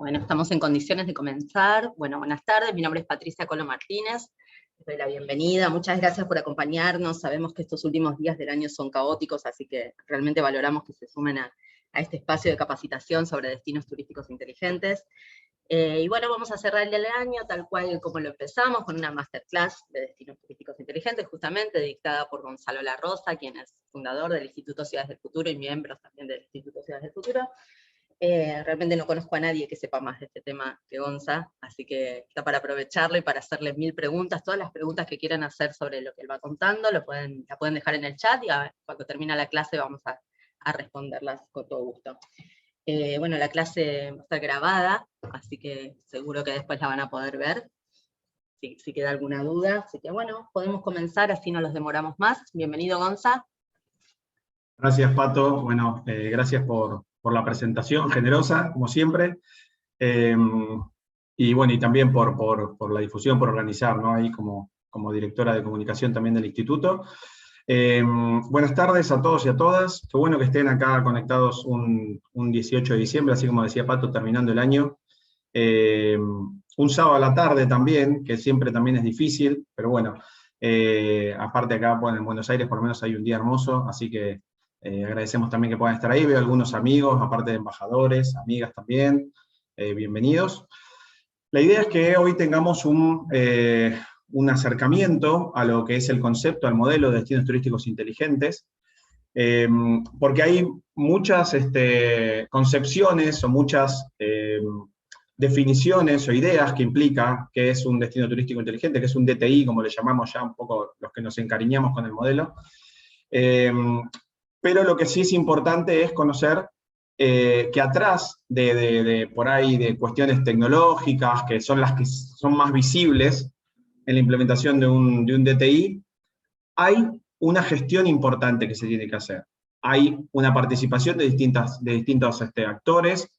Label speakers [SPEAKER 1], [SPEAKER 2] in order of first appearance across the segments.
[SPEAKER 1] Bueno, estamos en condiciones de comenzar. Bueno, buenas tardes, mi nombre es Patricia Colo Martínez, les doy la bienvenida, muchas gracias por acompañarnos, sabemos que estos últimos días del año son caóticos, así que realmente valoramos que se sumen a este espacio de capacitación sobre destinos turísticos inteligentes. Y bueno, vamos a cerrar el año tal cual como lo empezamos, con una masterclass de destinos turísticos inteligentes, justamente dictada por Gonzalo La Rosa, quien es fundador del Instituto Ciudades del Futuro y miembro también del Instituto Ciudades del Futuro. Realmente no conozco a nadie que sepa más de este tema que Gonza, así que está para aprovecharlo y para hacerle 1000 preguntas. Todas las preguntas que quieran hacer sobre lo que él va contando la pueden dejar en el chat y cuando termine la clase vamos a responderlas con todo gusto. Bueno, la clase va a estar grabada, así que seguro que después la van a poder ver, si queda alguna duda. Así que bueno, podemos comenzar, así no los demoramos más. Bienvenido, Gonza.
[SPEAKER 2] Gracias, Pato. Bueno, gracias por la presentación generosa, como siempre. Y bueno, y también por la difusión, por organizar, ¿no? Ahí como directora de comunicación también del instituto. Buenas tardes a todos y a todas. Qué bueno que estén acá conectados un 18 de diciembre, así como decía Pato, terminando el año. Un sábado a la tarde también, que siempre también es difícil, pero bueno, aparte acá en Buenos Aires por lo menos hay un día hermoso, así que agradecemos también que puedan estar ahí. Veo algunos amigos, aparte de embajadores, amigas también, bienvenidos. La idea es que hoy tengamos un acercamiento a lo que es el concepto, al modelo de destinos turísticos inteligentes, porque hay muchas concepciones o muchas definiciones o ideas que implica que es un destino turístico inteligente, que es un DTI, como le llamamos ya un poco los que nos encariñamos con el modelo. Pero lo que sí es importante es conocer que atrás por ahí de cuestiones tecnológicas, que son las que son más visibles en la implementación de un DTI, hay una gestión importante que se tiene que hacer. Hay una participación de distintos actores,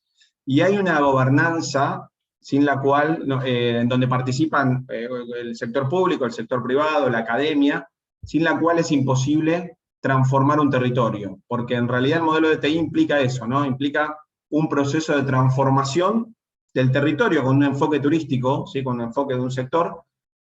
[SPEAKER 2] y hay una gobernanza sin la cual, en donde participan el sector público, el sector privado, la academia, sin la cual es imposible transformar un territorio, porque en realidad el modelo de TI implica eso, ¿no? Implica un proceso de transformación del territorio con un enfoque turístico, ¿sí? Con un enfoque de un sector,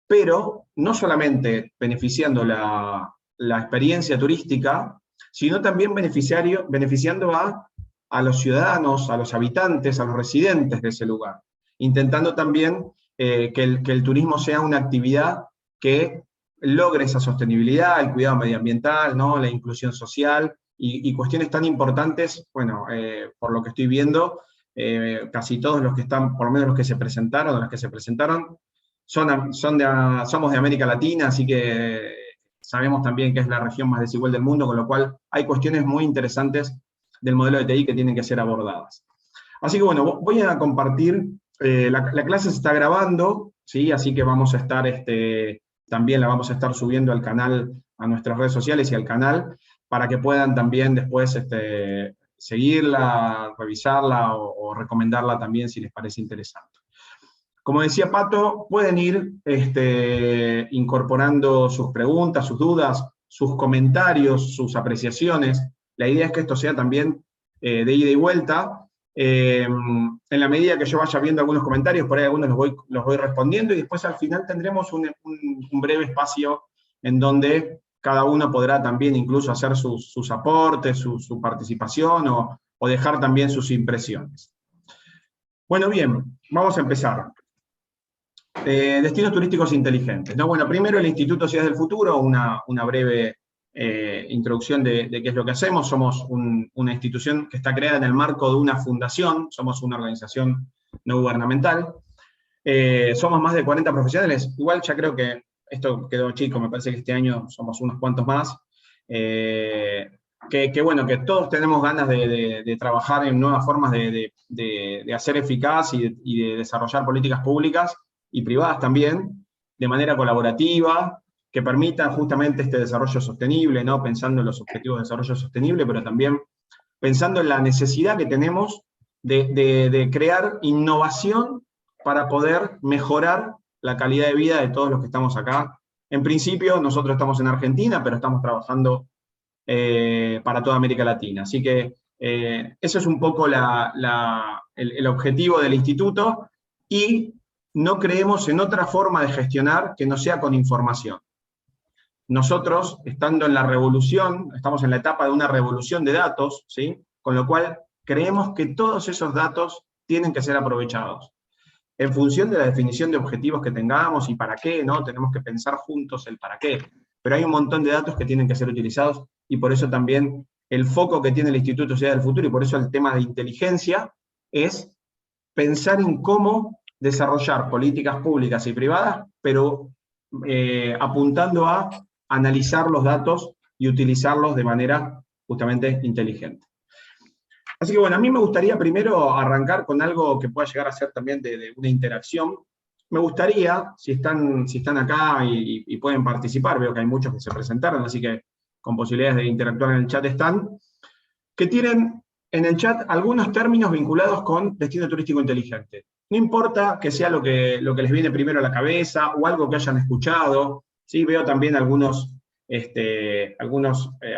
[SPEAKER 2] pero no solamente beneficiando la experiencia turística, sino también beneficiando a los ciudadanos, a los habitantes, a los residentes de ese lugar, intentando también que el turismo sea una actividad que logre esa sostenibilidad, el cuidado medioambiental, ¿no? La inclusión social, y cuestiones tan importantes, bueno, por lo que estoy viendo, casi todos los que están, por lo menos los que se presentaron, o las que se presentaron, somos de América Latina, así que sabemos también que es la región más desigual del mundo, con lo cual hay cuestiones muy interesantes del modelo de TI que tienen que ser abordadas. Así que bueno, voy a compartir, la clase se está grabando, ¿sí? Así que vamos a estar, también la vamos a estar subiendo al canal, a nuestras redes sociales y al canal, para que puedan también después seguirla, revisarla o recomendarla también si les parece interesante. Como decía Pato, pueden ir incorporando sus preguntas, sus dudas, sus comentarios, sus apreciaciones. La idea es que esto sea también de ida y vuelta. En la medida que yo vaya viendo algunos comentarios, por ahí algunos los voy respondiendo, y después al final tendremos un breve espacio en donde cada uno podrá también incluso hacer sus aportes, su participación, o dejar también sus impresiones. Bueno, bien, vamos a empezar. Destinos turísticos inteligentes, ¿no? Bueno, primero el Instituto Ciudades del Futuro, una breve introducción de qué es lo que hacemos. Somos una institución que está creada en el marco de una fundación, somos una organización no gubernamental. Somos más de 40 profesionales, igual ya creo que esto quedó chico, me parece que este año somos unos cuantos más. Bueno, que todos tenemos ganas de trabajar en nuevas formas de hacer eficaz y de desarrollar políticas públicas y privadas también, de manera colaborativa, que permitan justamente este desarrollo sostenible, ¿no? Pensando en los objetivos de desarrollo sostenible, pero también pensando en la necesidad que tenemos de crear innovación para poder mejorar la calidad de vida de todos los que estamos acá. En principio, nosotros estamos en Argentina, pero estamos trabajando para toda América Latina. Así que Eso es un poco el objetivo del instituto, y no creemos en otra forma de gestionar que no sea con información. Nosotros, estando en la revolución, estamos en la etapa de una revolución de datos, ¿sí? Con lo cual creemos que todos esos datos tienen que ser aprovechados. En función de la definición de objetivos que tengamos y para qué, ¿no? Tenemos que pensar juntos el para qué. Pero hay un montón de datos que tienen que ser utilizados, y por eso también el foco que tiene el Instituto Ciudad del Futuro, y por eso el tema de inteligencia, es pensar en cómo desarrollar políticas públicas y privadas, pero apuntando a analizar los datos y utilizarlos de manera justamente inteligente. Así que bueno, a mí me gustaría primero arrancar con algo que pueda llegar a ser también de una interacción. Me gustaría, si están acá y pueden participar, veo que hay muchos que se presentaron, así que con posibilidades de interactuar en el chat están, que tienen en el chat algunos términos vinculados con destino turístico inteligente. No importa que sea lo que les viene primero a la cabeza, o algo que hayan escuchado, ¿sí? Veo también algunos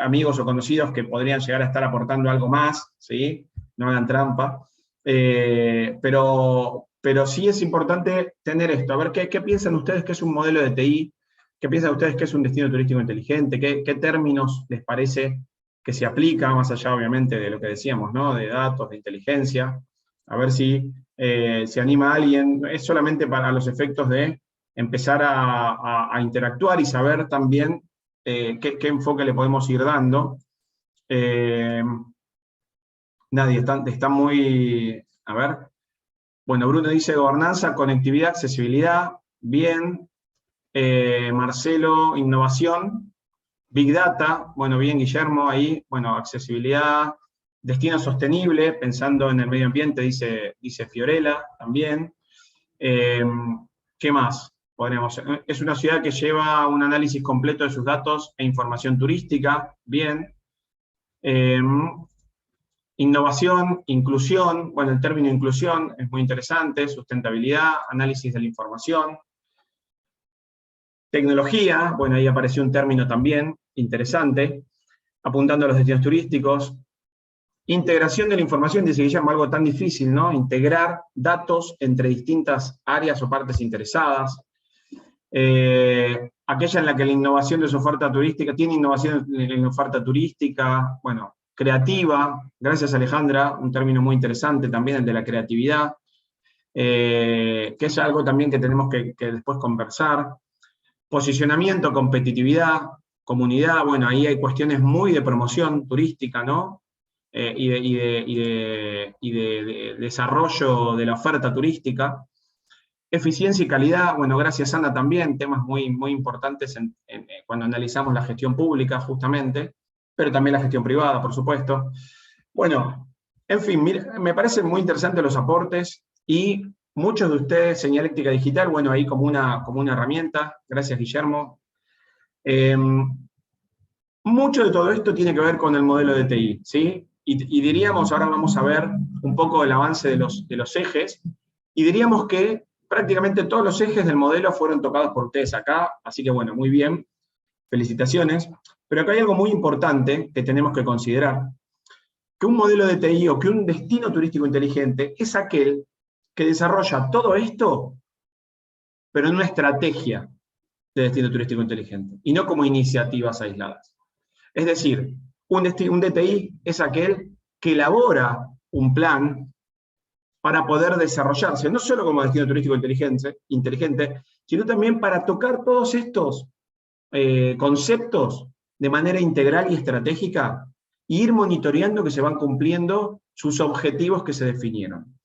[SPEAKER 2] amigos o conocidos que podrían llegar a estar aportando algo más, ¿sí? No hagan trampa. Pero sí es importante tener esto. A ver, ¿qué piensan ustedes que es un modelo de TI? ¿Qué piensan ustedes que es un destino turístico inteligente? ¿Qué términos les parece que se aplica, más allá obviamente de lo que decíamos, ¿no? De datos, de inteligencia? A ver si se anima alguien. Es solamente para los efectos de empezar a interactuar y saber también qué enfoque le podemos ir dando. Nadie está muy... A ver. Bueno, Bruno dice gobernanza, conectividad, accesibilidad. Bien. Marcelo, innovación. Big Data. Bueno, bien, Guillermo, ahí. Bueno, accesibilidad. Destino sostenible, pensando en el medio ambiente, dice Fiorella también. ¿Qué más? Es una ciudad que lleva un análisis completo de sus datos e información turística. Bien. Innovación, inclusión, bueno, el término inclusión es muy interesante, sustentabilidad, análisis de la información. Tecnología, bueno, ahí apareció un término también interesante, apuntando a los destinos turísticos. Integración de la información, dice Guillermo, algo tan difícil, ¿no? Integrar datos entre distintas áreas o partes interesadas. Aquella en la que la innovación de su oferta turística, tiene innovación en la oferta turística, bueno, creativa, gracias Alejandra, un término muy interesante también, el de la creatividad, que es algo también que tenemos que después conversar. Posicionamiento, competitividad, comunidad, bueno, ahí hay cuestiones muy de promoción turística, ¿no? Y de desarrollo de la oferta turística. Eficiencia y calidad, bueno, gracias Ana también, temas muy, muy importantes cuando analizamos la gestión pública justamente, pero también la gestión privada, por supuesto. Bueno, en fin, me parecen muy interesantes los aportes, y muchos de ustedes, señaléctica digital, bueno, ahí como una herramienta, gracias Guillermo. Mucho de todo esto tiene que ver con el modelo de TI, ¿sí? Y diríamos, ahora vamos a ver un poco el avance de los ejes, y diríamos que prácticamente todos los ejes del modelo fueron tocados por ustedes acá, así que bueno, muy bien, felicitaciones. Pero acá hay algo muy importante que tenemos que considerar, que un modelo de TI o que un destino turístico inteligente es aquel que desarrolla todo esto, pero en una estrategia de destino turístico inteligente, y no como iniciativas aisladas. Es decir, un DTI es aquel que elabora un plan para poder desarrollarse, no solo como destino turístico inteligente, sino también para tocar todos estos conceptos de manera integral y estratégica, e ir monitoreando que se van cumpliendo sus objetivos que se definieron.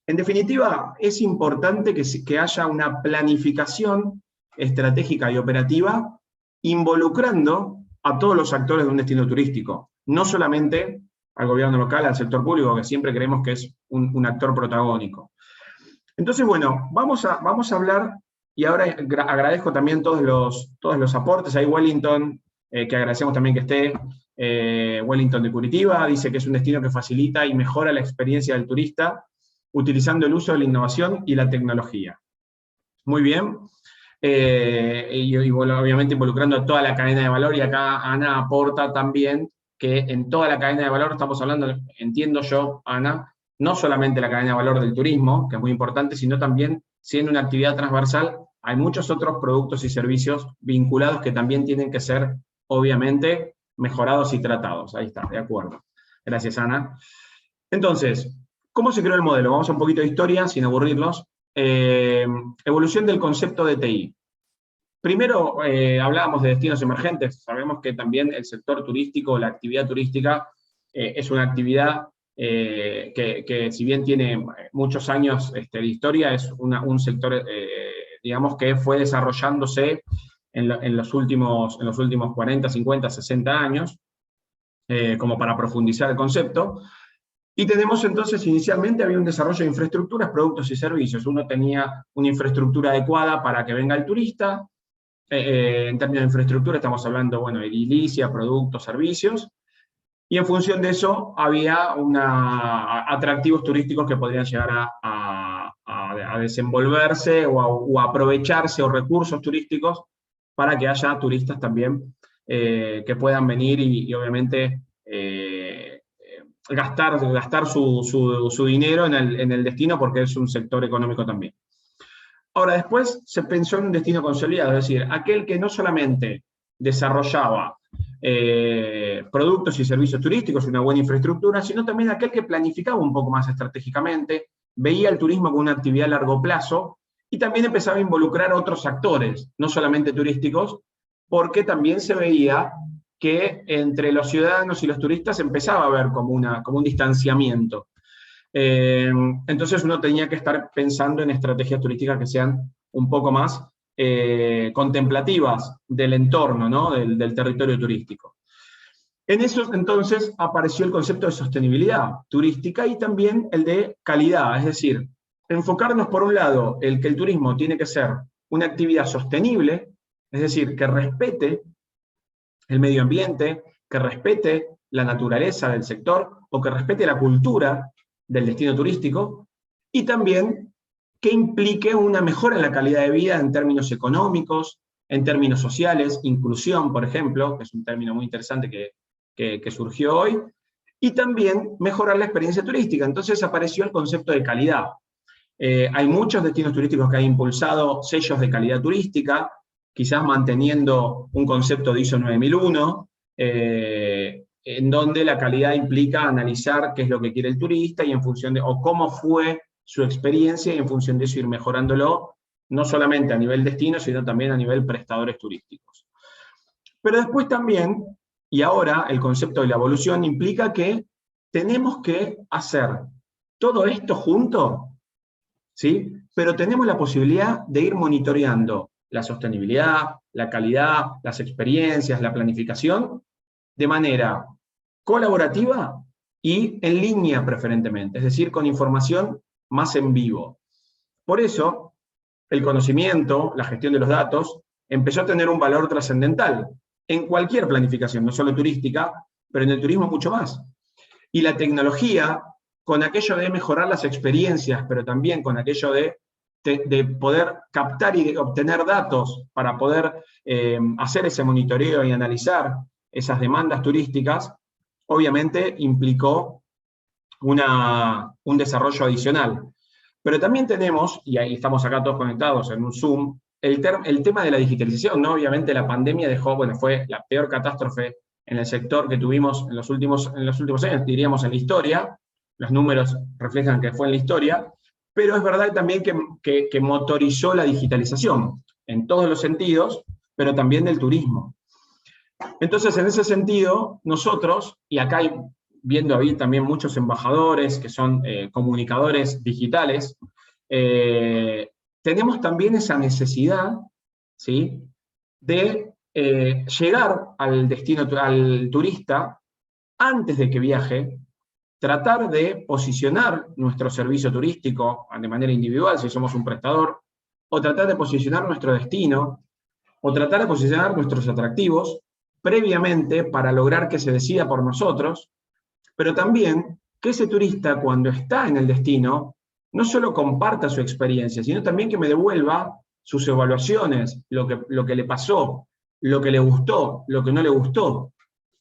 [SPEAKER 2] En definitiva, es importante que haya una planificación estratégica y operativa involucrando a todos los actores de un destino turístico, no solamente al gobierno local, al sector público, que siempre creemos que es un actor protagónico. Entonces, bueno, vamos a hablar, y ahora agradezco también todos los aportes. Hay Wellington, que agradecemos también que esté, Wellington de Curitiba, dice que es un destino que facilita y mejora la experiencia del turista, utilizando el uso de la innovación y la tecnología. Muy bien. Y bueno, obviamente involucrando a toda la cadena de valor, y acá Ana aporta también que en toda la cadena de valor estamos hablando, entiendo yo, Ana, no solamente la cadena de valor del turismo, que es muy importante, sino también, siendo una actividad transversal, hay muchos otros productos y servicios vinculados que también tienen que ser, obviamente, mejorados y tratados. Ahí está, de acuerdo. Gracias, Ana. Entonces, ¿cómo se creó el modelo? Vamos a un poquito de historia, sin aburrirlos. Evolución del concepto de TI. Primero, hablábamos de destinos emergentes. Sabemos que también el sector turístico, la actividad turística, es una actividad que si bien tiene muchos años de historia, es un sector, digamos, que fue desarrollándose en los últimos 40, 50, 60 años, como para profundizar el concepto. Y tenemos entonces, inicialmente había un desarrollo de infraestructuras, productos y servicios. Uno tenía una infraestructura adecuada para que venga el turista. En términos de infraestructura estamos hablando, bueno, de edilicia, productos, servicios. Y en función de eso había atractivos turísticos que podrían llegar a desenvolverse o a aprovecharse, o recursos turísticos para que haya turistas también que puedan venir y obviamente gastar su dinero en el destino, porque es un sector económico también. Ahora, después se pensó en un destino consolidado, es decir, aquel que no solamente desarrollaba productos y servicios turísticos, una buena infraestructura, sino también aquel que planificaba un poco más estratégicamente, veía el turismo como una actividad a largo plazo, y también empezaba a involucrar a otros actores, no solamente turísticos, porque también se veía que entre los ciudadanos y los turistas empezaba a haber como un distanciamiento. Entonces uno tenía que estar pensando en estrategias turísticas que sean un poco más contemplativas del entorno, ¿no? del territorio turístico. En eso entonces apareció el concepto de sostenibilidad turística y también el de calidad, es decir, enfocarnos por un lado el que el turismo tiene que ser una actividad sostenible, es decir, que respete el medio ambiente, que respete la naturaleza del sector o que respete la cultura del destino turístico, y también que implique una mejora en la calidad de vida en términos económicos, en términos sociales, inclusión, por ejemplo, que es un término muy interesante que surgió hoy, y también mejorar la experiencia turística. Entonces apareció el concepto de calidad. Hay muchos destinos turísticos que han impulsado sellos de calidad turística, quizás manteniendo un concepto de ISO 9001, en donde la calidad implica analizar qué es lo que quiere el turista y en función de, o cómo fue su experiencia, y en función de eso ir mejorándolo, no solamente a nivel destino, sino también a nivel prestadores turísticos. Pero después también, y ahora el concepto de la evolución implica que tenemos que hacer todo esto junto, ¿sí? Pero tenemos la posibilidad de ir monitoreando la sostenibilidad, la calidad, las experiencias, la planificación, de manera colaborativa y en línea preferentemente, es decir, con información más en vivo. Por eso, el conocimiento, la gestión de los datos, empezó a tener un valor trascendental en cualquier planificación, no solo turística, pero en el turismo mucho más. Y la tecnología, con aquello de mejorar las experiencias, pero también con aquello de poder captar y de obtener datos para poder hacer ese monitoreo y analizar esas demandas turísticas, obviamente implicó un desarrollo adicional. Pero también tenemos, y ahí estamos acá todos conectados en un Zoom, el tema de la digitalización, ¿no? Obviamente la pandemia dejó, bueno, fue la peor catástrofe en el sector que tuvimos en los últimos años, diríamos en la historia. Los números reflejan que fue en la historia, pero es verdad también que motorizó la digitalización, en todos los sentidos, pero también del turismo. Entonces, en ese sentido, nosotros, y acá viendo ahí también muchos embajadores que son comunicadores digitales, tenemos también esa necesidad, ¿sí?, de llegar al destino, al turista, antes de que viaje, tratar de posicionar nuestro servicio turístico de manera individual, si somos un prestador, o tratar de posicionar nuestro destino, o tratar de posicionar nuestros atractivos previamente para lograr que se decida por nosotros, pero también que ese turista, cuando está en el destino, no solo comparta su experiencia, sino también que me devuelva sus evaluaciones, lo que le pasó, lo que le gustó, lo que no le gustó.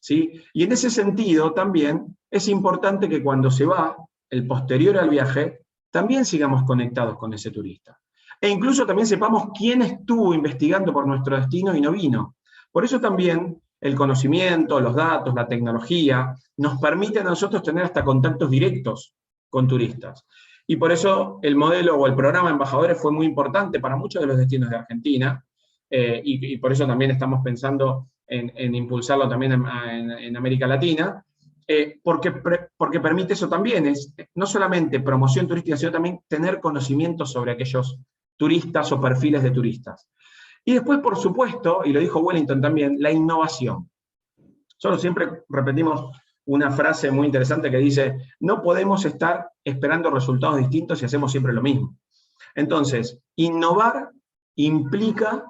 [SPEAKER 2] ¿sí? Y en ese sentido también es importante que cuando se va, el posterior al viaje, también sigamos conectados con ese turista. E incluso también sepamos quién estuvo investigando por nuestro destino y no vino. Por eso también el conocimiento, los datos, la tecnología, nos permiten a nosotros tener hasta contactos directos con turistas. Y por eso el modelo o el programa Embajadores fue muy importante para muchos de los destinos de Argentina, y por eso también estamos pensando en impulsarlo también en América Latina, porque permite eso también, es no solamente promoción turística, sino también tener conocimiento sobre aquellos turistas o perfiles de turistas. Y después, por supuesto, y lo dijo Wellington también, la innovación. Nosotros siempre repetimos una frase muy interesante que dice, no podemos estar esperando resultados distintos si hacemos siempre lo mismo. Entonces, innovar implica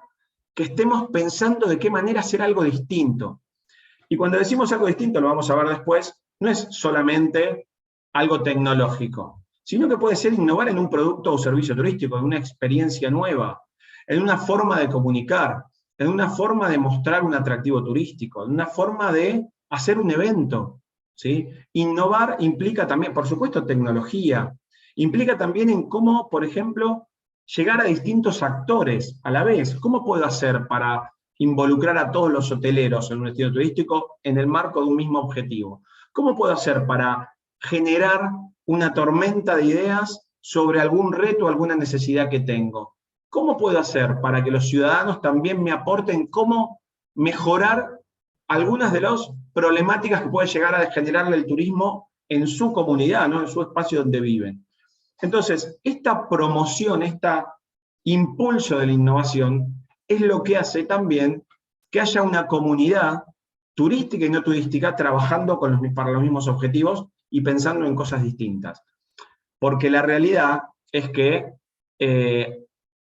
[SPEAKER 2] que estemos pensando de qué manera hacer algo distinto. Y cuando decimos algo distinto, lo vamos a ver después, no es solamente algo tecnológico, sino que puede ser innovar en un producto o servicio turístico, en una experiencia nueva, en una forma de comunicar, en una forma de mostrar un atractivo turístico, en una forma de hacer un evento, ¿sí? Innovar implica también, por supuesto, tecnología, implica también en cómo, por ejemplo, llegar a distintos actores a la vez. ¿Cómo puedo hacer para involucrar a todos los hoteleros en un destino turístico en el marco de un mismo objetivo? ¿Cómo puedo hacer para generar una tormenta de ideas sobre algún reto o alguna necesidad que tengo? ¿Cómo puedo hacer para que los ciudadanos también me aporten cómo mejorar algunas de las problemáticas que puede llegar a generarle el turismo en su comunidad, ¿no? En su espacio donde viven? Entonces, esta promoción, este impulso de la innovación, es lo que hace también que haya una comunidad turística y no turística trabajando para los mismos objetivos y pensando en cosas distintas. Porque la realidad es que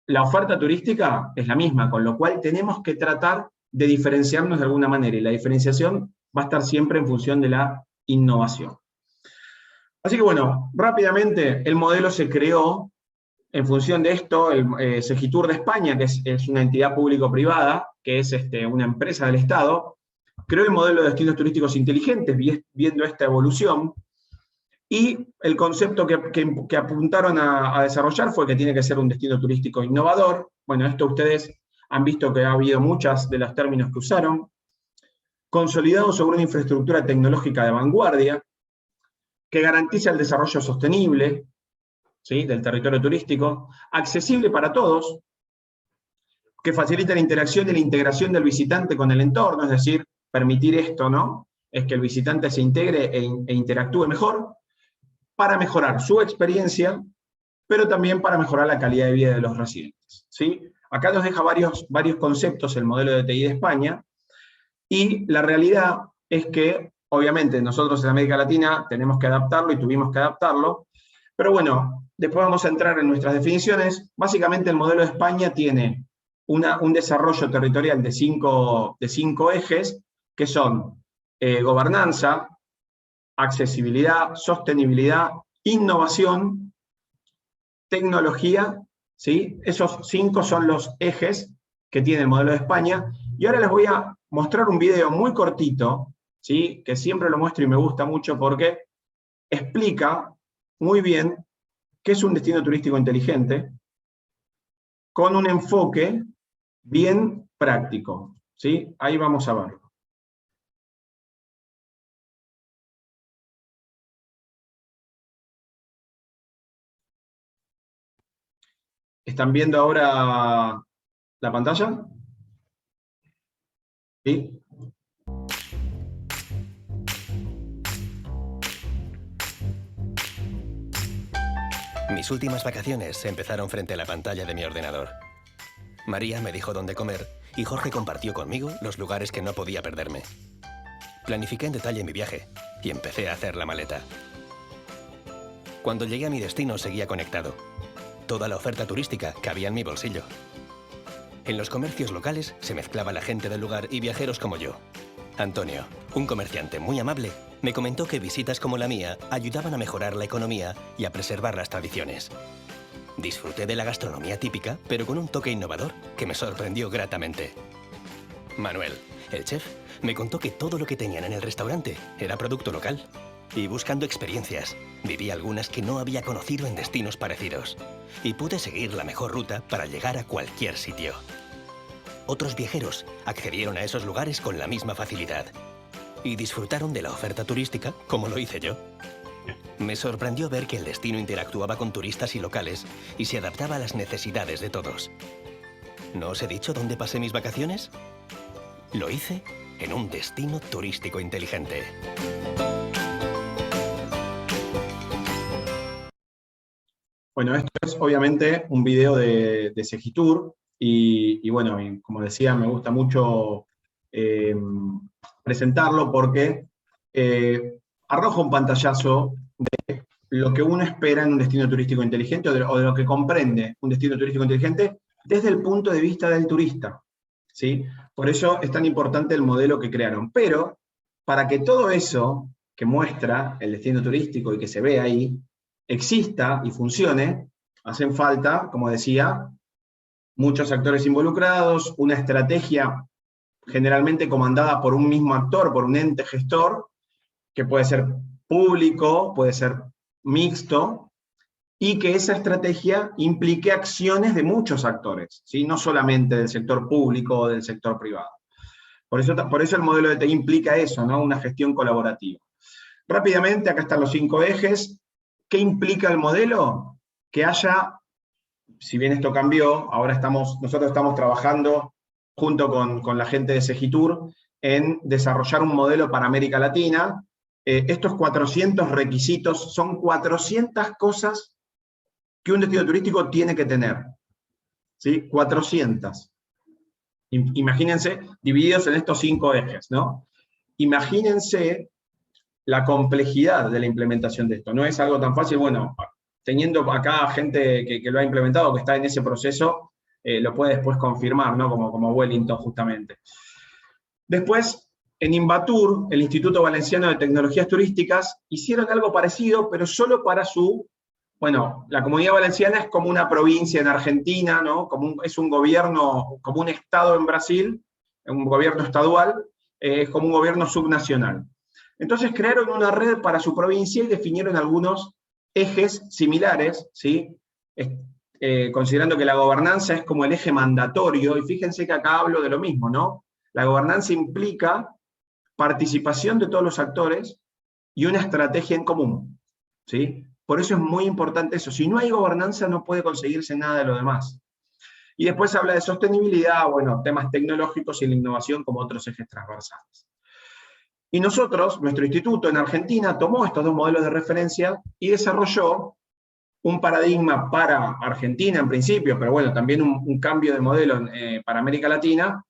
[SPEAKER 2] la oferta turística es la misma, con lo cual tenemos que tratar de diferenciarnos de alguna manera, y la diferenciación va a estar siempre en función de la innovación. Así que bueno, rápidamente el modelo se creó en función de esto. El Segitur de España, que es una entidad público-privada, que es una empresa del Estado, creó el modelo de destinos turísticos inteligentes, viendo esta evolución, y el concepto que apuntaron a desarrollar fue que tiene que ser un destino turístico innovador. Bueno, esto ustedes han visto que ha habido muchos de los términos que usaron. Consolidado sobre una infraestructura tecnológica de vanguardia, que garantiza el desarrollo sostenible, ¿sí?, del territorio turístico, accesible para todos, que facilita la interacción y la integración del visitante con el entorno, es decir, permitir esto, ¿no?, es que el visitante se integre e interactúe mejor, para mejorar su experiencia, pero también para mejorar la calidad de vida de los residentes, ¿sí? Acá nos deja varios conceptos el modelo de TI de España, y la realidad es que, obviamente, nosotros en América Latina tenemos que adaptarlo y tuvimos que adaptarlo, pero bueno, después vamos a entrar en nuestras definiciones. Básicamente el modelo de España tiene un desarrollo territorial de cinco ejes, que son gobernanza, accesibilidad, sostenibilidad, innovación, tecnología, ¿sí? Esos 5 son los ejes que tiene el modelo de España. Y ahora les voy a mostrar un video muy cortito, ¿sí?, que siempre lo muestro y me gusta mucho porque explica muy bien qué es un destino turístico inteligente, con un enfoque bien práctico, ¿sí? Ahí vamos a verlo. ¿Están viendo ahora la pantalla? ¿Sí?
[SPEAKER 3] Mis últimas vacaciones empezaron frente a la pantalla de mi ordenador. María me dijo dónde comer y Jorge compartió conmigo los lugares que no podía perderme. Planifiqué en detalle mi viaje y empecé a hacer la maleta. Cuando llegué a mi destino seguía conectado. Toda la oferta turística cabía en mi bolsillo. En los comercios locales se mezclaba la gente del lugar y viajeros como yo. Antonio, un comerciante muy amable, me comentó que visitas como la mía ayudaban a mejorar la economía y a preservar las tradiciones. Disfruté de la gastronomía típica, pero con un toque innovador que me sorprendió gratamente. Manuel, el chef, me contó que todo lo que tenían en el restaurante era producto local. Y buscando experiencias, viví algunas que no había conocido en destinos parecidos. Y pude seguir la mejor ruta para llegar a cualquier sitio. Otros viajeros accedieron a esos lugares con la misma facilidad. Y disfrutaron de la oferta turística, como lo hice yo. Me sorprendió ver que el destino interactuaba con turistas y locales y se adaptaba a las necesidades de todos. ¿No os he dicho dónde pasé mis vacaciones? Lo hice en un destino turístico inteligente.
[SPEAKER 2] Bueno, esto es obviamente un video de Segitur, y bueno, como decía, me gusta mucho presentarlo porque arroja un pantallazo de lo que uno espera en un destino turístico inteligente, o de lo que comprende un destino turístico inteligente desde el punto de vista del turista, ¿sí? Por eso es tan importante el modelo que crearon. Pero para que todo eso que muestra el destino turístico y que se ve ahí, exista y funcione, hacen falta, como decía, muchos actores involucrados, una estrategia generalmente comandada por un mismo actor, por un ente gestor, que puede ser público, puede ser mixto, y que esa estrategia implique acciones de muchos actores, ¿sí? No solamente del sector público o del sector privado. Por eso el modelo de TI implica eso, ¿no? Una gestión colaborativa. Rápidamente, acá están los 5 ejes. ¿Qué implica el modelo? Que haya, si bien esto cambió, ahora nosotros estamos trabajando junto con la gente de Segitur en desarrollar un modelo para América Latina. Estos 400 requisitos son 400 cosas que un destino turístico tiene que tener, ¿sí? 400. Imagínense, divididos en estos 5 ejes, ¿no? Imagínense la complejidad de la implementación de esto. No es algo tan fácil. Bueno, teniendo acá gente que lo ha implementado, que está en ese proceso, lo puede después confirmar, ¿no? Como Wellington, justamente. Después, en Invatur, el Instituto Valenciano de Tecnologías Turísticas, hicieron algo parecido, pero solo para bueno, la Comunidad Valenciana es como una provincia en Argentina, ¿no? Es un gobierno, como un estado en Brasil, un gobierno estadual, es como un gobierno subnacional. Entonces crearon una red para su provincia y definieron algunos ejes similares, ¿sí? Considerando que la gobernanza es como el eje mandatorio, y fíjense que acá hablo de lo mismo, ¿no? La gobernanza implica participación de todos los actores y una estrategia en común, ¿sí? Por eso es muy importante eso. Si no hay gobernanza, no puede conseguirse nada de lo demás. Y después habla de sostenibilidad, bueno, temas tecnológicos y la innovación como otros ejes transversales. Y nosotros, nuestro instituto en Argentina, tomó estos 2 modelos de referencia y desarrolló un paradigma para Argentina en principio, pero bueno, también un cambio de modelo para América Latina,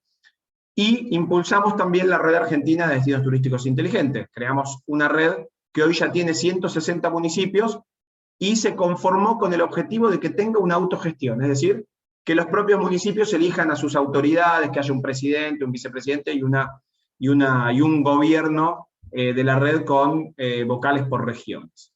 [SPEAKER 2] y impulsamos también la red argentina de destinos turísticos inteligentes. Creamos una red que hoy ya tiene 160 municipios y se conformó con el objetivo de que tenga una autogestión, es decir, que los propios municipios elijan a sus autoridades, que haya un presidente, un vicepresidente y un gobierno de la red con vocales por regiones.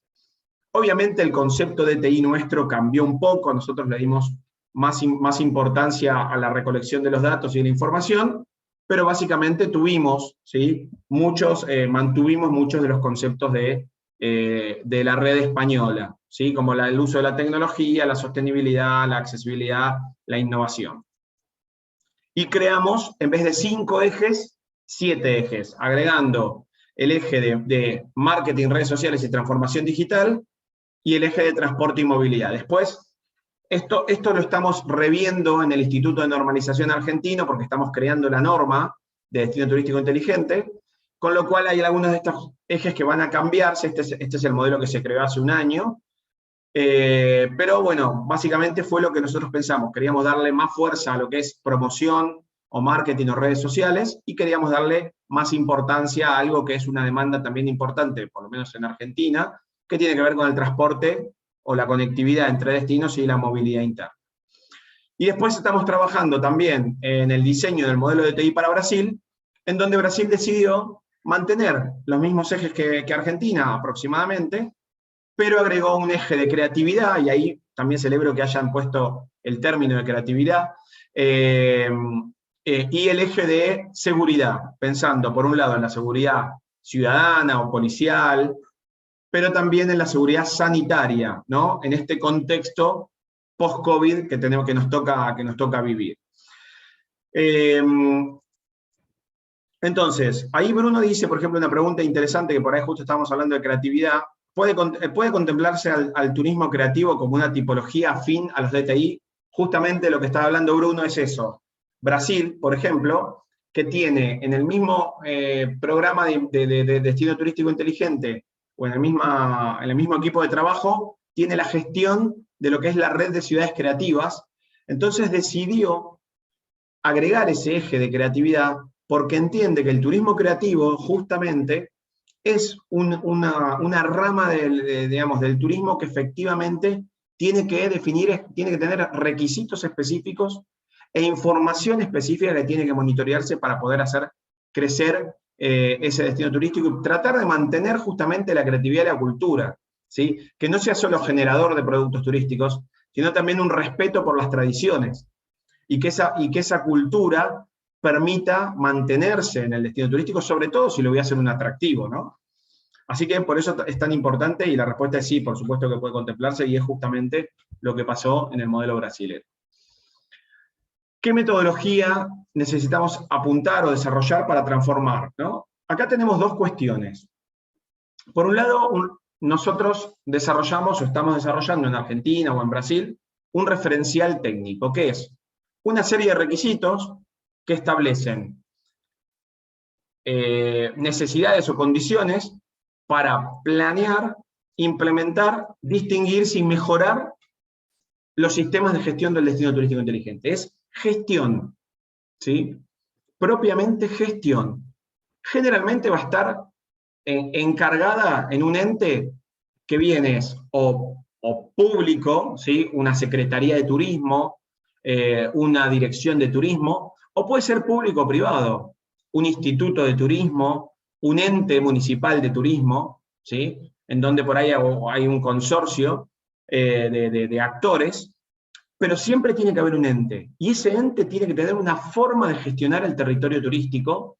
[SPEAKER 2] Obviamente el concepto de TI nuestro cambió un poco, nosotros le dimos más importancia a la recolección de los datos y de la información, pero básicamente tuvimos, ¿sí? Mantuvimos muchos de los conceptos de la red española, ¿sí? Como el uso de la tecnología, la sostenibilidad, la accesibilidad, la innovación. Y creamos, en vez de 5 ejes, 7 ejes, agregando el eje de marketing, redes sociales y transformación digital, y el eje de transporte y movilidad. Después, esto lo estamos reviendo en el Instituto de Normalización Argentino, porque estamos creando la norma de destino turístico inteligente, con lo cual hay algunos de estos ejes que van a cambiarse. Este es el modelo que se creó hace un año, pero bueno, básicamente fue lo que nosotros pensamos. Queríamos darle más fuerza a lo que es promoción, o marketing, o redes sociales, y queríamos darle más importancia a algo que es una demanda también importante, por lo menos en Argentina, que tiene que ver con el transporte o la conectividad entre destinos y la movilidad interna. Y después estamos trabajando también en el diseño del modelo de TI para Brasil, en donde Brasil decidió mantener los mismos ejes que Argentina aproximadamente, pero agregó un eje de creatividad, y ahí también celebro que hayan puesto el término de creatividad, y el eje de seguridad, pensando por un lado en la seguridad ciudadana o policial, pero también en la seguridad sanitaria, ¿no? En este contexto post-COVID que nos toca vivir. Entonces, ahí Bruno dice, por ejemplo, una pregunta interesante, que por ahí justo estábamos hablando de creatividad. ¿Puede contemplarse al turismo creativo como una tipología afín a los DTI? Justamente lo que estaba hablando Bruno es eso. Brasil, por ejemplo, que tiene en el mismo programa de destino turístico inteligente, o en el mismo equipo de trabajo, tiene la gestión de lo que es la red de ciudades creativas. Entonces decidió agregar ese eje de creatividad porque entiende que el turismo creativo justamente es una rama del turismo que efectivamente tiene que tener requisitos específicos e información específica que tiene que monitorearse para poder hacer crecer ese destino turístico y tratar de mantener justamente la creatividad y la cultura, ¿sí? Que no sea solo generador de productos turísticos, sino también un respeto por las tradiciones, y que esa cultura permita mantenerse en el destino turístico, sobre todo si lo voy a hacer un atractivo, ¿no? Así que por eso es tan importante, y la respuesta es sí, por supuesto que puede contemplarse, y es justamente lo que pasó en el modelo brasileño. ¿Qué metodología necesitamos apuntar o desarrollar para transformar, ¿no? Acá tenemos dos cuestiones. Por un lado, nosotros desarrollamos o estamos desarrollando en Argentina o en Brasil un referencial técnico, que es una serie de requisitos que establecen necesidades o condiciones para planear, implementar, distinguirse y mejorar los sistemas de gestión del destino turístico inteligente. Es gestión, ¿sí? Propiamente gestión. Generalmente va a estar encargada en un ente que viene o público, ¿sí? Una secretaría de turismo, una dirección de turismo, o puede ser público o privado, un instituto de turismo, un ente municipal de turismo, ¿sí? En donde por ahí hay un consorcio de actores, pero siempre tiene que haber un ente, y ese ente tiene que tener una forma de gestionar el territorio turístico,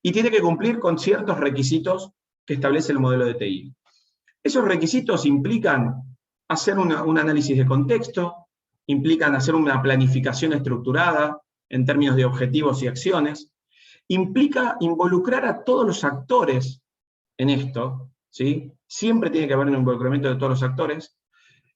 [SPEAKER 2] y tiene que cumplir con ciertos requisitos que establece el modelo de TI. Esos requisitos implican hacer un análisis de contexto, implican hacer una planificación estructurada en términos de objetivos y acciones, implica involucrar a todos los actores en esto, ¿sí? Siempre tiene que haber un involucramiento de todos los actores,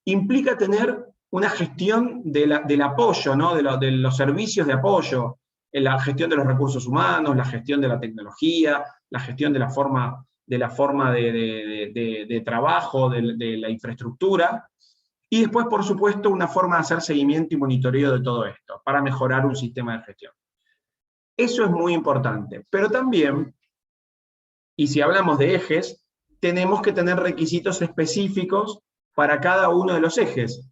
[SPEAKER 2] implica tener una gestión del apoyo, ¿no? de los servicios de apoyo, la gestión de los recursos humanos, la gestión de la tecnología, la gestión de la forma de trabajo, de la infraestructura, y después, por supuesto, una forma de hacer seguimiento y monitoreo de todo esto, para mejorar un sistema de gestión. Eso es muy importante, pero también, y si hablamos de ejes, tenemos que tener requisitos específicos para cada uno de los ejes,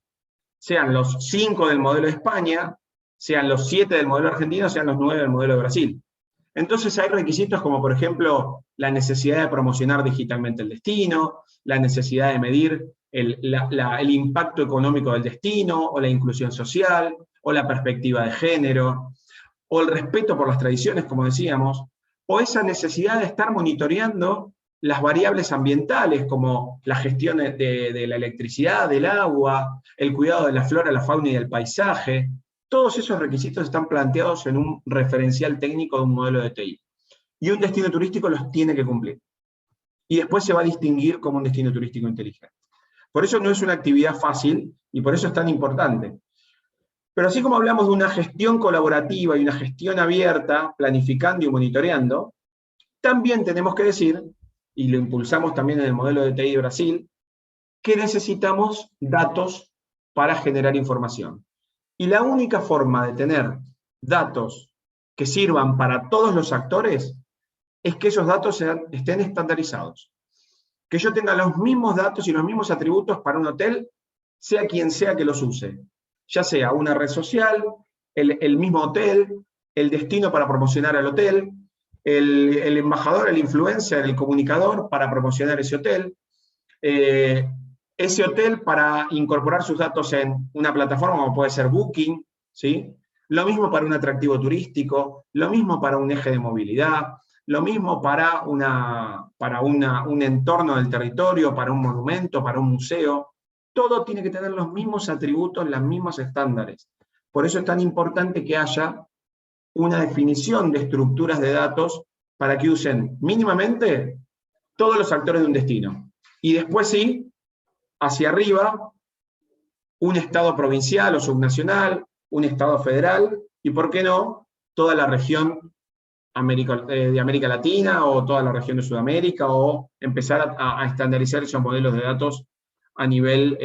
[SPEAKER 2] sean los 5 del modelo de España, sean los 7 del modelo argentino, sean los 9 del modelo de Brasil. Entonces hay requisitos como, por ejemplo, la necesidad de promocionar digitalmente el destino, la necesidad de medir el impacto económico del destino, o la inclusión social, o la perspectiva de género, o el respeto por las tradiciones, como decíamos, o esa necesidad de estar monitoreando las variables ambientales, como la gestión de la electricidad, del agua, el cuidado de la flora, la fauna y del paisaje. Todos esos requisitos están planteados en un referencial técnico de un modelo de TI. Y un destino turístico los tiene que cumplir. Y después se va a distinguir como un destino turístico inteligente. Por eso no es una actividad fácil, y por eso es tan importante. Pero así como hablamos de una gestión colaborativa y una gestión abierta, planificando y monitoreando, también tenemos que decir, y lo impulsamos también en el modelo de TI de Brasil, que necesitamos datos para generar información. Y la única forma de tener datos que sirvan para todos los actores es que esos datos estén estandarizados. Que yo tenga los mismos datos y los mismos atributos para un hotel, sea quien sea que los use. Ya sea una red social, el mismo hotel, el destino para promocionar el hotel, el embajador, el influencer, el comunicador para promocionar ese hotel, ese hotel para incorporar sus datos en una plataforma como puede ser Booking, ¿sí? Lo mismo para un atractivo turístico, lo mismo para un eje de movilidad, lo mismo para un entorno del territorio, para un monumento, para un museo. Todo tiene que tener los mismos atributos, los mismos estándares. Por eso es tan importante que haya una definición de estructuras de datos para que usen mínimamente todos los actores de un destino. Y después sí, hacia arriba, un estado provincial o subnacional, un estado federal, y por qué no, toda la región de América Latina, o toda la región de Sudamérica, o empezar a estandarizar esos modelos de datos a nivel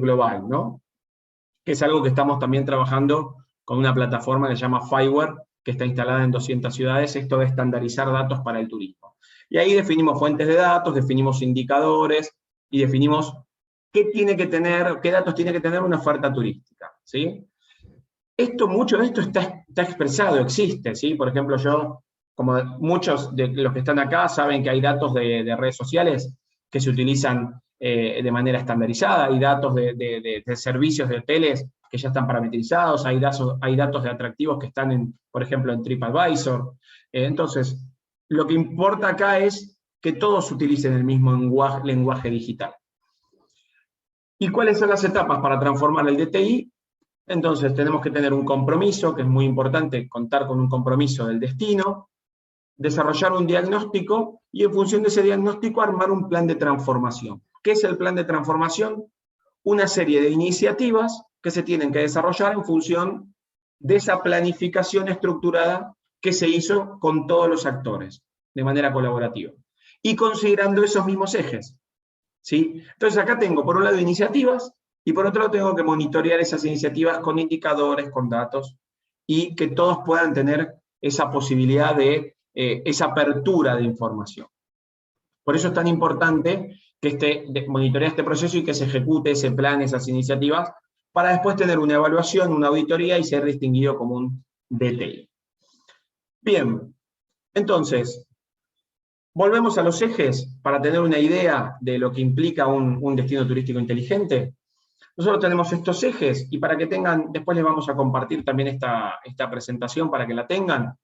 [SPEAKER 2] global, ¿no? Que es algo que estamos también trabajando con una plataforma que se llama Fireware, que está instalada en 200 ciudades, esto de estandarizar datos para el turismo. Y ahí definimos fuentes de datos, definimos indicadores, y definimos qué datos tiene que tener una oferta turística, ¿sí? Mucho de esto está expresado, existe, ¿sí? Por ejemplo, como muchos de los que están acá saben que hay datos de redes sociales que se utilizan de manera estandarizada, hay datos de servicios de hoteles que ya están parametrizados, hay datos de atractivos que están, por ejemplo, en TripAdvisor. Entonces, lo que importa acá es que todos utilicen el mismo lenguaje digital. ¿Y cuáles son las etapas para transformar el DTI? Entonces tenemos que tener un compromiso, que es muy importante contar con un compromiso del destino, desarrollar un diagnóstico, y en función de ese diagnóstico armar un plan de transformación. ¿Qué es el plan de transformación? Una serie de iniciativas que se tienen que desarrollar en función de esa planificación estructurada que se hizo con todos los actores, de manera colaborativa, y considerando esos mismos ejes, ¿sí? Entonces acá tengo, por un lado, iniciativas, y por otro lado tengo que monitorear esas iniciativas con indicadores, con datos, y que todos puedan tener esa posibilidad de esa apertura de información. Por eso es tan importante que monitorear este proceso y que se ejecute ese plan, esas iniciativas, para después tener una evaluación, una auditoría y ser distinguido como un DTI. Bien, entonces, volvemos a los ejes para tener una idea de lo que implica un destino turístico inteligente. Nosotros tenemos estos ejes, y para que tengan, después les vamos a compartir también esta presentación para que la tengan,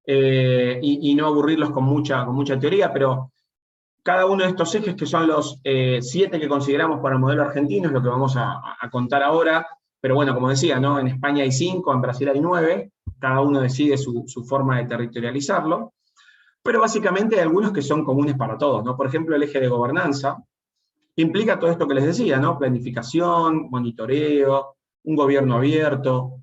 [SPEAKER 2] y no aburrirlos con mucha teoría, pero cada uno de estos ejes, que son los 7 que consideramos para el modelo argentino, es lo que vamos a contar ahora, pero bueno, como decía, ¿no? En España hay 5, en Brasil hay 9, cada uno decide su forma de territorializarlo, pero básicamente hay algunos que son comunes para todos, ¿no? Por ejemplo, el eje de gobernanza, implica todo esto que les decía, ¿no? Planificación, monitoreo, un gobierno abierto,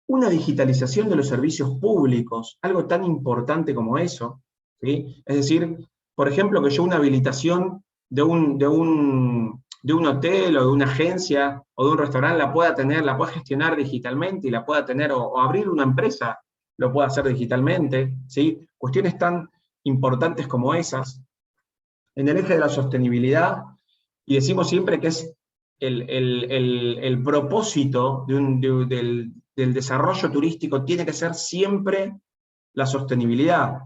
[SPEAKER 2] una digitalización de los servicios públicos, algo tan importante como eso, ¿sí? Es decir, por ejemplo, que yo una habilitación de un hotel, o de una agencia, o de un restaurante la pueda gestionar digitalmente, y la pueda tener, o abrir una empresa, lo pueda hacer digitalmente, ¿sí? Cuestiones tan importantes como esas. En el eje de la sostenibilidad, y decimos siempre que es el propósito del desarrollo turístico, tiene que ser siempre la sostenibilidad,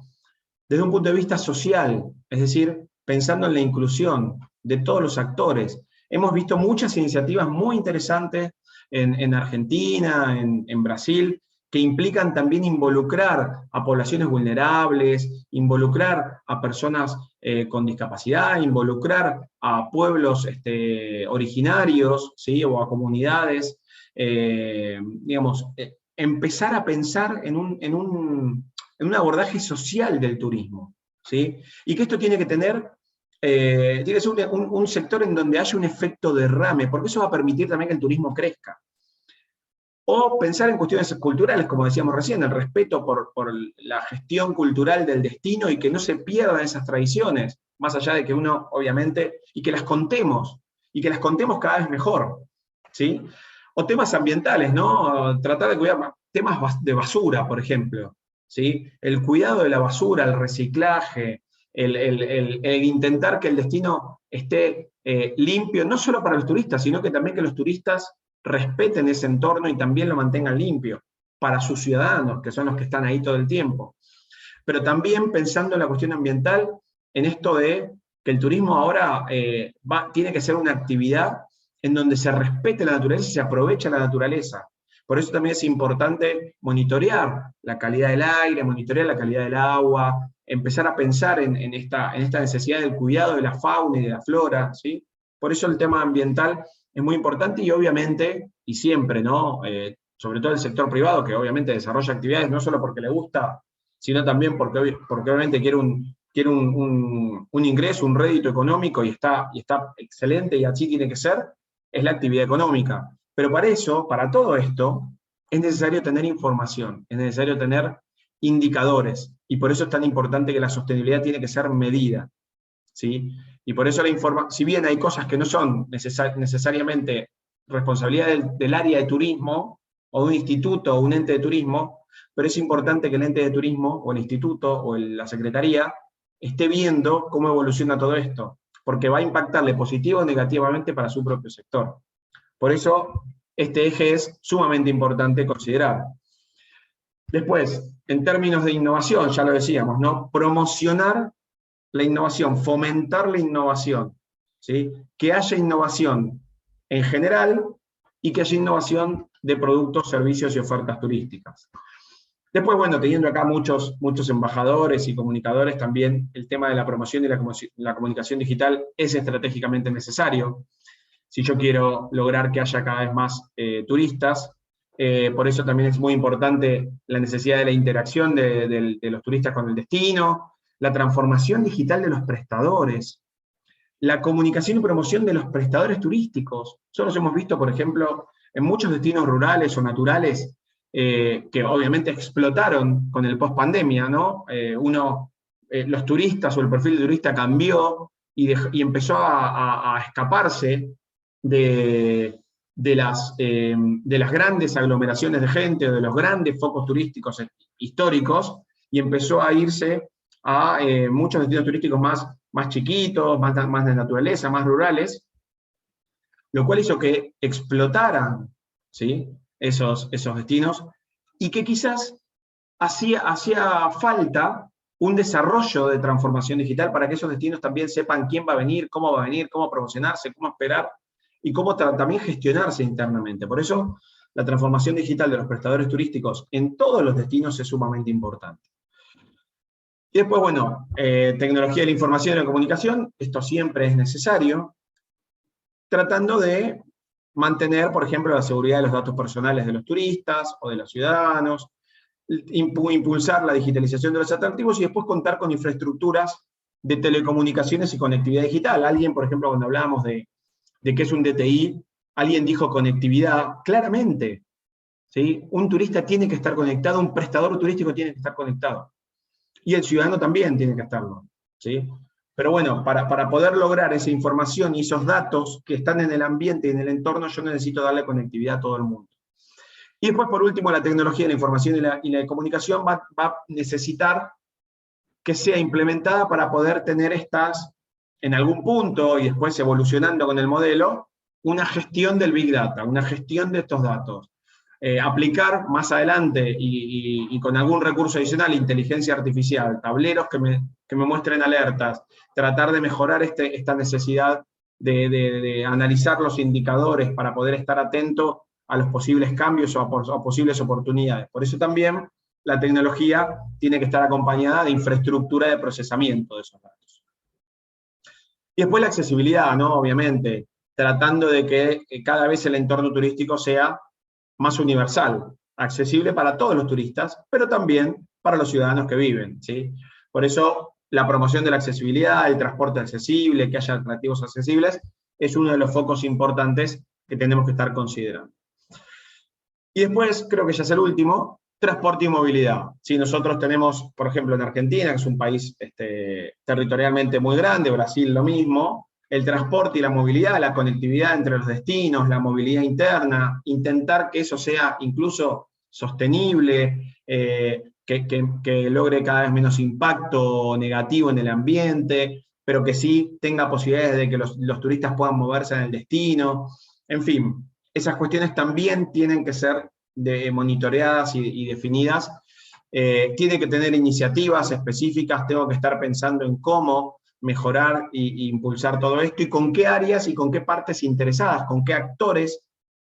[SPEAKER 2] desde un punto de vista social, es decir, pensando en la inclusión de todos los actores. Hemos visto muchas iniciativas muy interesantes en Argentina, en Brasil, que implican también involucrar a poblaciones vulnerables, involucrar a personas con discapacidad, involucrar a pueblos originarios, ¿sí? O a comunidades, empezar a pensar en un abordaje social del turismo, ¿sí? Y que esto tiene que tener, tiene que ser un sector en donde haya un efecto derrame, porque eso va a permitir también que el turismo crezca. O pensar en cuestiones culturales, como decíamos recién, el respeto por la gestión cultural del destino, y que no se pierdan esas tradiciones, más allá de que uno, obviamente, y que las contemos cada vez mejor, ¿sí? O temas ambientales, ¿no? Tratar de cuidar temas de basura, por ejemplo, ¿sí? El cuidado de la basura, el reciclaje, el intentar que el destino esté limpio, no solo para los turistas, sino que también que los turistas respeten ese entorno y también lo mantengan limpio para sus ciudadanos, que son los que están ahí todo el tiempo. Pero también pensando en la cuestión ambiental, en esto de que el turismo ahora tiene que ser una actividad en donde se respete la naturaleza y se aprovecha la naturaleza. Por eso también es importante monitorear la calidad del aire, monitorear la calidad del agua, empezar a pensar en esta necesidad del cuidado de la fauna y de la flora, ¿sí? Por eso el tema ambiental es muy importante y obviamente, y siempre, ¿no? Sobre todo el sector privado, que obviamente desarrolla actividades no solo porque le gusta, sino también porque obviamente quiere un ingreso, un rédito económico y está excelente y así tiene que ser, es la actividad económica. Pero para eso, para todo esto, es necesario tener información, es necesario tener indicadores, y por eso es tan importante que la sostenibilidad tiene que ser medida, ¿sí? Y por eso si bien hay cosas que no son necesariamente responsabilidad del área de turismo, o de un instituto o un ente de turismo, pero es importante que el ente de turismo, o el instituto, o la secretaría, esté viendo cómo evoluciona todo esto, porque va a impactarle positivo o negativamente para su propio sector. Por eso, este eje es sumamente importante considerar. Después, en términos de innovación, ya lo decíamos, ¿no? Promocionar la innovación, fomentar la innovación, ¿sí? Que haya innovación en general y que haya innovación de productos, servicios y ofertas turísticas. Después, bueno, teniendo acá muchos embajadores y comunicadores, también el tema de la promoción y la comunicación digital es estratégicamente necesario. Si yo quiero lograr que haya cada vez más turistas, por eso también es muy importante la necesidad de la interacción de los turistas con el destino, la transformación digital de los prestadores, la comunicación y promoción de los prestadores turísticos. Nosotros hemos visto, por ejemplo, en muchos destinos rurales o naturales, que obviamente explotaron con el post-pandemia, ¿no? Los turistas o el perfil de turista cambió y empezó a escaparse de las grandes aglomeraciones de gente, o de los grandes focos turísticos históricos, y empezó a irse a muchos destinos turísticos más chiquitos, más de naturaleza, más rurales, lo cual hizo que explotaran, ¿sí? esos destinos, y que quizás hacía falta un desarrollo de transformación digital para que esos destinos también sepan quién va a venir, cómo promocionarse, cómo esperar, y cómo también gestionarse internamente. Por eso, la transformación digital de los prestadores turísticos en todos los destinos es sumamente importante. Y después, bueno, tecnología de la información y la comunicación, esto siempre es necesario, tratando de mantener, por ejemplo, la seguridad de los datos personales de los turistas o de los ciudadanos, impulsar la digitalización de los atractivos y después contar con infraestructuras de telecomunicaciones y conectividad digital. Alguien, por ejemplo, cuando hablábamos de qué es un DTI, alguien dijo conectividad, claramente, ¿sí? Un turista tiene que estar conectado, un prestador turístico tiene que estar conectado. Y el ciudadano también tiene que estarlo, ¿sí? Pero bueno, para poder lograr esa información y esos datos que están en el ambiente y en el entorno, yo necesito darle conectividad a todo el mundo. Y después, por último, la tecnología de la información y la comunicación va a necesitar que sea implementada para poder tener en algún punto, y después evolucionando con el modelo, una gestión del Big Data, una gestión de estos datos. Aplicar más adelante, y con algún recurso adicional, inteligencia artificial, tableros que me muestren alertas, tratar de mejorar esta necesidad de analizar los indicadores para poder estar atento a los posibles cambios o a posibles oportunidades. Por eso también la tecnología tiene que estar acompañada de infraestructura de procesamiento de esos datos. Y después la accesibilidad, ¿no? Obviamente, tratando de que cada vez el entorno turístico sea más universal, accesible para todos los turistas, pero también para los ciudadanos que viven, ¿sí? Por eso, la promoción de la accesibilidad, el transporte accesible, que haya atractivos accesibles, es uno de los focos importantes que tenemos que estar considerando. Y después, creo que ya es el último, transporte y movilidad. Si nosotros tenemos, por ejemplo, en Argentina, que es un país territorialmente muy grande, Brasil lo mismo, el transporte y la movilidad, la conectividad entre los destinos, la movilidad interna, intentar que eso sea incluso sostenible, que logre cada vez menos impacto negativo en el ambiente, pero que sí tenga posibilidades de que los turistas puedan moverse en el destino. En fin, esas cuestiones también tienen que ser monitoreadas y definidas. Tiene que tener iniciativas específicas, tengo que estar pensando en cómo mejorar e impulsar todo esto, y con qué áreas y con qué partes interesadas, con qué actores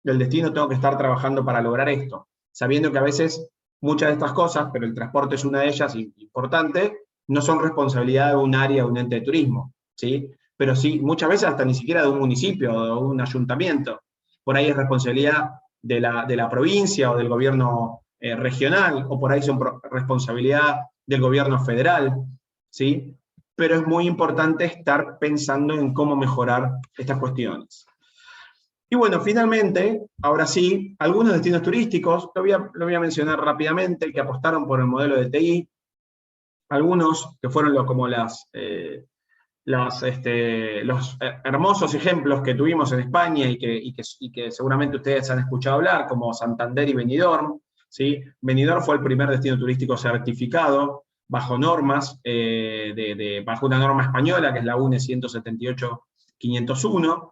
[SPEAKER 2] del destino tengo que estar trabajando para lograr esto, sabiendo que a veces muchas de estas cosas, pero el transporte es una de ellas importante, no son responsabilidad de un área o un ente de turismo, ¿sí? Pero sí, muchas veces hasta ni siquiera de un municipio o de un ayuntamiento. Por ahí es responsabilidad de la provincia o del gobierno regional, o por ahí son responsabilidad del gobierno federal, ¿sí? Pero es muy importante estar pensando en cómo mejorar estas cuestiones. Y bueno, finalmente, ahora sí, algunos destinos turísticos, lo voy a mencionar rápidamente, que apostaron por el modelo de TI, algunos que fueron como los hermosos ejemplos que tuvimos en España y que seguramente ustedes han escuchado hablar, como Santander y Benidorm, ¿sí? Benidorm fue el primer destino turístico certificado bajo normas, bajo una norma española, que es la UNE 178-501,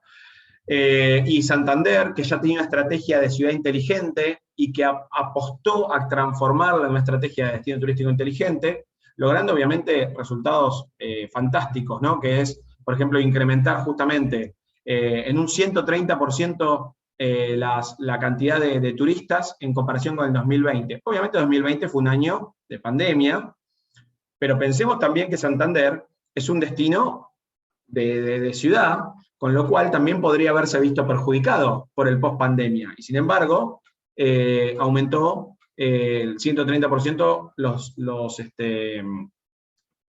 [SPEAKER 2] y Santander, que ya tenía una estrategia de ciudad inteligente y que apostó a transformarla en una estrategia de destino turístico inteligente, logrando obviamente resultados fantásticos, ¿no? Que es, por ejemplo, incrementar justamente en un 130% la cantidad de turistas en comparación con el 2020. Obviamente 2020 fue un año de pandemia, pero pensemos también que Santander es un destino de ciudad, con lo cual también podría haberse visto perjudicado por el post-pandemia. Y sin embargo, aumentó el 130% los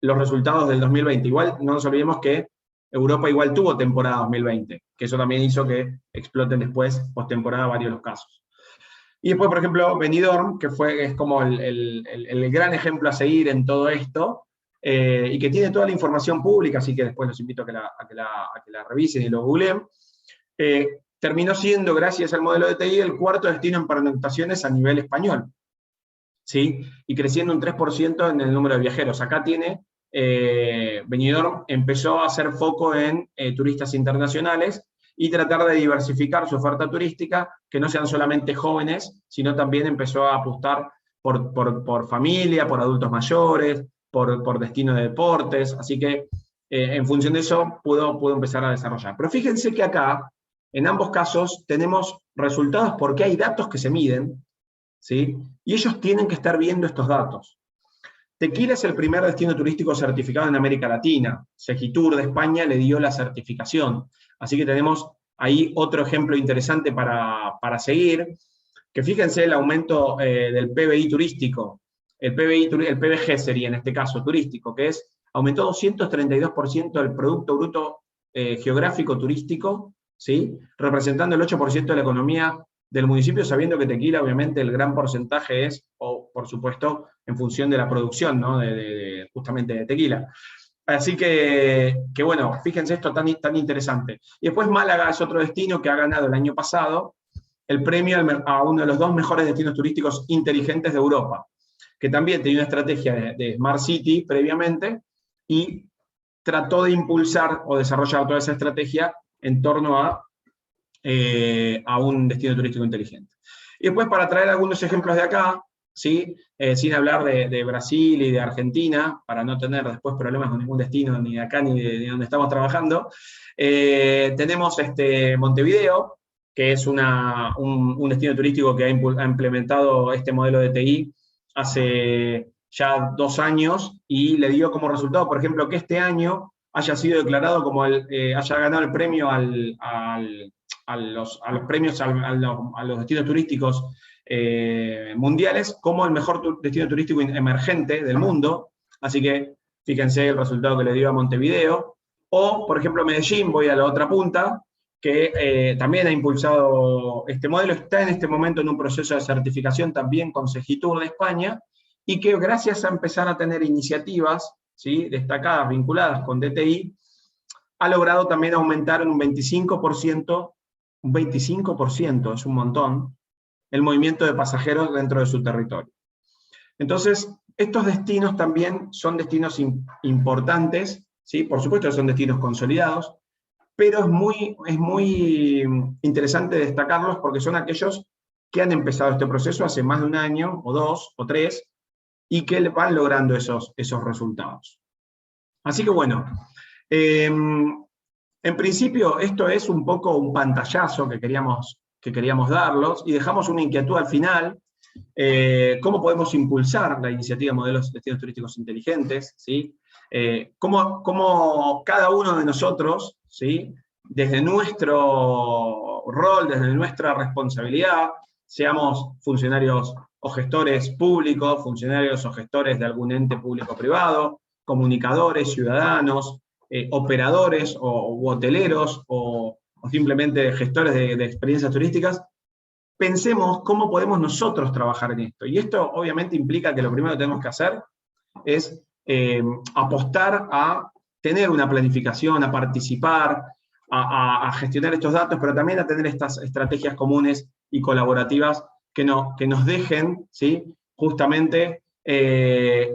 [SPEAKER 2] resultados del 2020. Igual no nos olvidemos que Europa igual tuvo temporada 2020, que eso también hizo que exploten después, post-temporada, varios de los casos. Y después, por ejemplo, Benidorm, que es como el gran ejemplo a seguir en todo esto, y que tiene toda la información pública, así que después los invito a que la revisen y lo googleen, terminó siendo, gracias al modelo de TI, el cuarto destino en pernoctaciones a nivel español, ¿sí? Y creciendo un 3% en el número de viajeros. Acá Benidorm empezó a hacer foco en turistas internacionales y tratar de diversificar su oferta turística, que no sean solamente jóvenes, sino también empezó a apostar por familia, por adultos mayores, por destino de deportes, así que en función de eso pudo empezar a desarrollar. Pero fíjense que acá, en ambos casos, tenemos resultados porque hay datos que se miden, ¿sí? Y ellos tienen que estar viendo estos datos. Tequila es el primer destino turístico certificado en América Latina. Segitur de España le dio la certificación. Así que tenemos ahí otro ejemplo interesante para seguir, que fíjense el aumento del PBI turístico. El PBG sería en este caso turístico, que aumentó 232% el Producto Bruto Geográfico Turístico, ¿sí? Representando el 8% de la economía del municipio, sabiendo que Tequila, obviamente, el gran porcentaje es, por supuesto, en función de la producción, ¿no? Justamente de tequila. Así que bueno, fíjense esto tan interesante. Y después Málaga es otro destino que ha ganado el año pasado el premio a uno de los 2 mejores destinos turísticos inteligentes de Europa, que también tenía una estrategia de Smart City previamente, y trató de impulsar o desarrollar toda esa estrategia en torno a un destino turístico inteligente. Y después, para traer algunos ejemplos de acá, ¿sí? Sin hablar de Brasil y de Argentina, para no tener después problemas con ningún destino, ni de acá ni de donde estamos trabajando, tenemos Montevideo, que es un destino turístico que ha implementado este modelo de TI hace ya 2 años, y le dio como resultado, por ejemplo, que este año haya sido declarado como haya ganado el premio a los destinos turísticos mundiales como el mejor destino turístico emergente del mundo. Así que fíjense el resultado que le dio a Montevideo. O, por ejemplo, Medellín, voy a la otra punta, que también ha impulsado este modelo, está en este momento en un proceso de certificación también con Segitur de España, y que gracias a empezar a tener iniciativas, ¿sí? Destacadas, vinculadas con DTI, ha logrado también aumentar en un 25%, es un montón, el movimiento de pasajeros dentro de su territorio. Entonces, estos destinos también son destinos importantes, ¿sí? Por supuesto que son destinos consolidados, pero es muy interesante destacarlos porque son aquellos que han empezado este proceso hace más de 1 año, o 2, o 3, y que van logrando esos resultados. Así que bueno, en principio esto es un poco un pantallazo que queríamos que queríamos darlos, y dejamos una inquietud al final, cómo podemos impulsar la iniciativa Modelos de Destinos Turísticos Inteligentes, ¿sí? Cómo cada uno de nosotros, ¿sí? Desde nuestro rol, desde nuestra responsabilidad, seamos funcionarios o gestores públicos, funcionarios o gestores de algún ente público-privado, comunicadores, ciudadanos, operadores u hoteleros, o simplemente gestores de experiencias turísticas, pensemos cómo podemos nosotros trabajar en esto. Y esto obviamente implica que lo primero que tenemos que hacer es apostar a tener una planificación, a participar, a gestionar estos datos, pero también a tener estas estrategias comunes y colaborativas que nos dejen, ¿sí? Justamente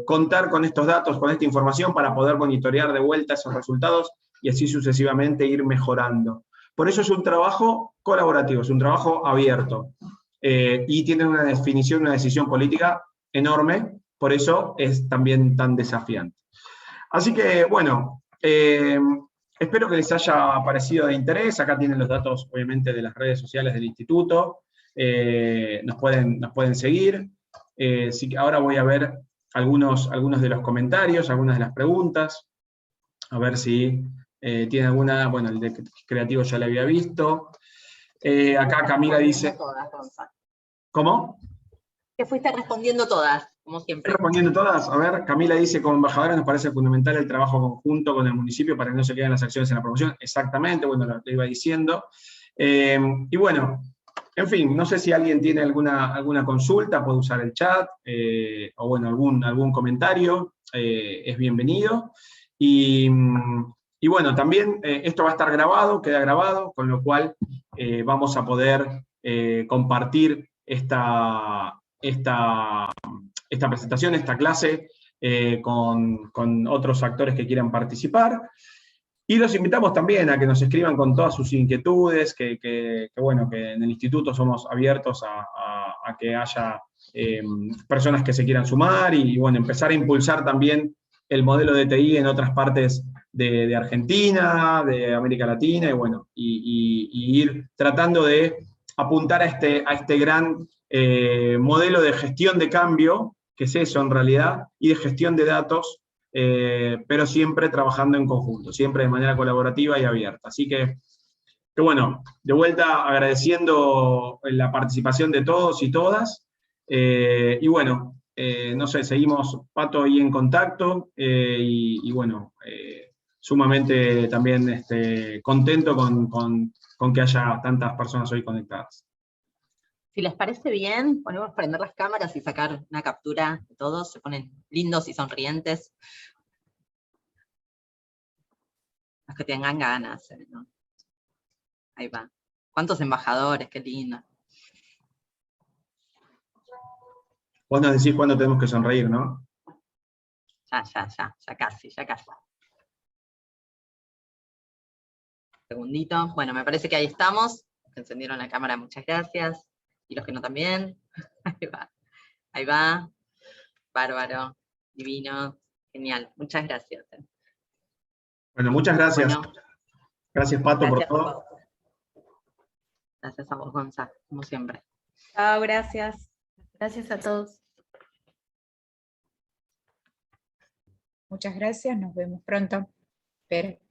[SPEAKER 2] contar con estos datos, con esta información, para poder monitorear de vuelta esos resultados y así sucesivamente ir mejorando. Por eso es un trabajo colaborativo, es un trabajo abierto, y tiene una definición, una decisión política enorme, por eso es también tan desafiante. Así que, bueno, espero que les haya parecido de interés. Acá tienen los datos, obviamente, de las redes sociales del instituto. Nos pueden seguir. Sí, ahora voy a ver algunos de los comentarios, algunas de las preguntas, a ver si tiene alguna. Bueno, el de creativo ya lo había visto. Acá Camila dice... ¿Cómo?
[SPEAKER 1] Que fuiste respondiendo todas, como siempre.
[SPEAKER 2] Respondiendo todas, a ver, Camila dice, como embajadora nos parece fundamental el trabajo conjunto con el municipio para que no se queden las acciones en la promoción. Exactamente, bueno, lo iba diciendo. Y bueno, en fin, no sé si alguien tiene alguna consulta, puede usar el chat, o bueno, algún comentario, es bienvenido. Y bueno, también esto va a estar grabado, queda grabado, con lo cual vamos a poder compartir esta presentación, esta clase, con otros actores que quieran participar. Y los invitamos también a que nos escriban con todas sus inquietudes, que bueno, que en el instituto somos abiertos a que haya personas que se quieran sumar, y bueno, empezar a impulsar también el modelo de TI en otras partes de Argentina, de América Latina, y bueno, y ir tratando de apuntar a este gran modelo de gestión de cambio, que es eso en realidad, y de gestión de datos, pero siempre trabajando en conjunto, siempre de manera colaborativa y abierta. Así que bueno, de vuelta agradeciendo la participación de todos y todas, y bueno, no sé, seguimos, Pato, ahí en contacto, y bueno, sumamente también contento con que haya tantas personas hoy conectadas.
[SPEAKER 1] Si les parece bien, podemos prender las cámaras y sacar una captura de todos, se ponen lindos y sonrientes. Los que tengan ganas, ¿no? Ahí va. ¿Cuántos embajadores? Qué lindo.
[SPEAKER 2] Vos nos decís cuándo tenemos que sonreír, ¿no?
[SPEAKER 1] Ya casi. Segundito. Bueno, me parece que ahí estamos. Encendieron la cámara, muchas gracias. Y los que no también. Ahí va. Bárbaro. Divino. Genial. Muchas gracias.
[SPEAKER 2] Bueno, muchas gracias.
[SPEAKER 1] Bueno,
[SPEAKER 2] gracias, Pato,
[SPEAKER 1] gracias
[SPEAKER 2] por todo.
[SPEAKER 1] Gracias a vos, Gonza, como siempre.
[SPEAKER 4] Chao, gracias. Gracias a todos.
[SPEAKER 5] Muchas gracias, nos vemos pronto. Espero.